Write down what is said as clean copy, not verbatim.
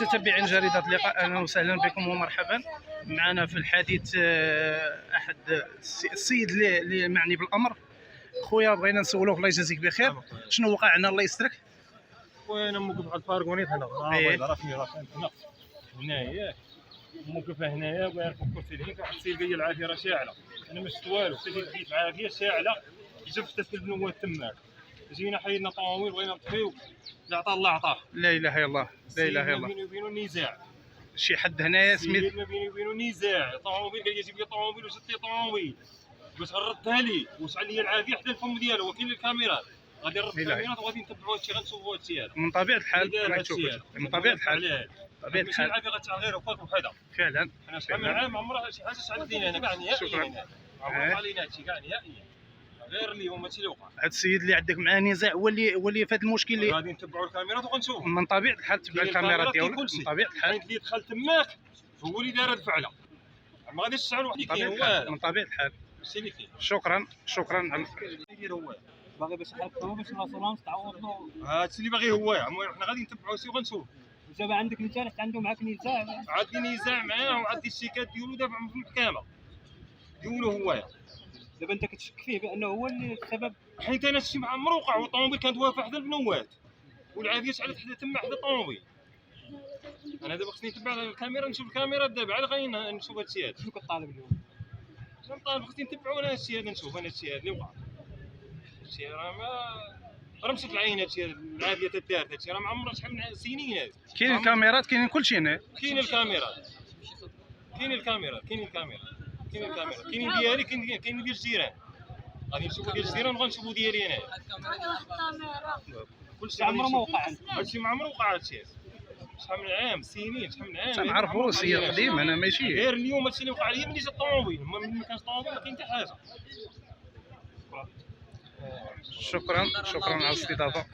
متتبعين جريدة اللقاء، اهلا وسهلا بكم ومرحبا. معنا في الحديث احد السيد اللي معني بالامر. خويا بغينا نسولوك الله يجازيك بخير، شنو وقع هنا الله يسترك؟ خويا انا موقف على الفارغونيت هنا، راه فين هنا ياك موقف هنايا، بغا نفكر في الهيك واحد السيد قال لي العافيه راه شاعله، انا ما شفت والو، حتى جيت عافيه شاعله جفت البنوات تماك، جينا حيدنا طوموبيل بغينا نطفيو، اللي عطاه الله عطاه. لا اله الا الله، لا اله الا الله. بيني وبينه نزاع، شي حد هنايا سميت ما بيني وبينه نزاع، طوموبيل قال لي جيب لي طوموبيل وجبت لي طوموبيل باش ردها لي وشعل لي العافيه حتى الفم ديالو وكاين الكاميرات، غادي نرد الكاميرات وغادي نتبعوا هادشي، غنشوفوا هادشي هذا من طبيعه الحال. من طبيعه الحال، طبيعه ماشي الحال العافيه غتشعل غير وفاك وحده فعلا. انا شحال من عام عمرها شي حاجه شعلت لينا هنا كاع نهائيا، عمرها علينا هادشي كاع نهائيا، غير اليوم هادشي اللي وقع. هذا السيد اللي عندك معاه نزاع هو اللي في هذا المشكل اللي غادي نتبعوا الكاميرات وغنشوفوا. من طبيعه الحال تبع الكاميرات ديالك، من طبيعه الحال اللي دخل تماك هو اللي دار الفعله، ما غاديش تشعل وحدك، كاين هو هذا من طبيعه الحال. هادشي اللي كاين. شكرا يدير هو باغي باش يحركوا باش الاسورانس تعوض له، هادشي اللي باغي هو. المهم حنا غادي نتبعوا سي وغنشوف. دابا عندك نزاع، عنده معاك نزاع؟ عندي نزاع معاه وعندي الشيكات ديالو دابا في المحكمه ديالو هو. دابا انت كتشك فيه بانه هو اللي السبب، حيت انا شي مع عمرو وقع والطوموبيل كانت واقفه حدا البنوات والعافيه شعلت حدا تما حدا الطوموبيل. انا دابا خصني نتبع الكاميرا، نشوف الكاميرا دابا عاد غادي نشوف هادشي هذا. شنو كطالب اليوم؟ نطالب خصني نتبعوا انا هادشي هذا، نشوف انا هادشي هذا اللي وقع. هادشي راه مشات العين، هادشي العافيه تدارت، هادشي راه ما عمرها شحال من سنين هادي. كاين الكاميرات، كاين كلشي هنا. كاين الكاميرات، كاين ديالي، كاين ديال الجيران. غادي نشوفوا ديال الجيران وغنشوفوا ديالي انا. كلشي عمره ما وقع عندك؟ هادشي ما عمره وقع هادشي. شحال من عام، سنين، شحال من عام تنعرفوا سي قديم، انا ماشي غير اليوم هادشي اللي وقع لي ملي جا الطوموبيل، ملي ما كانش الطوموبيل ما كاين حتى حاجه. شكرا على الاستضافه.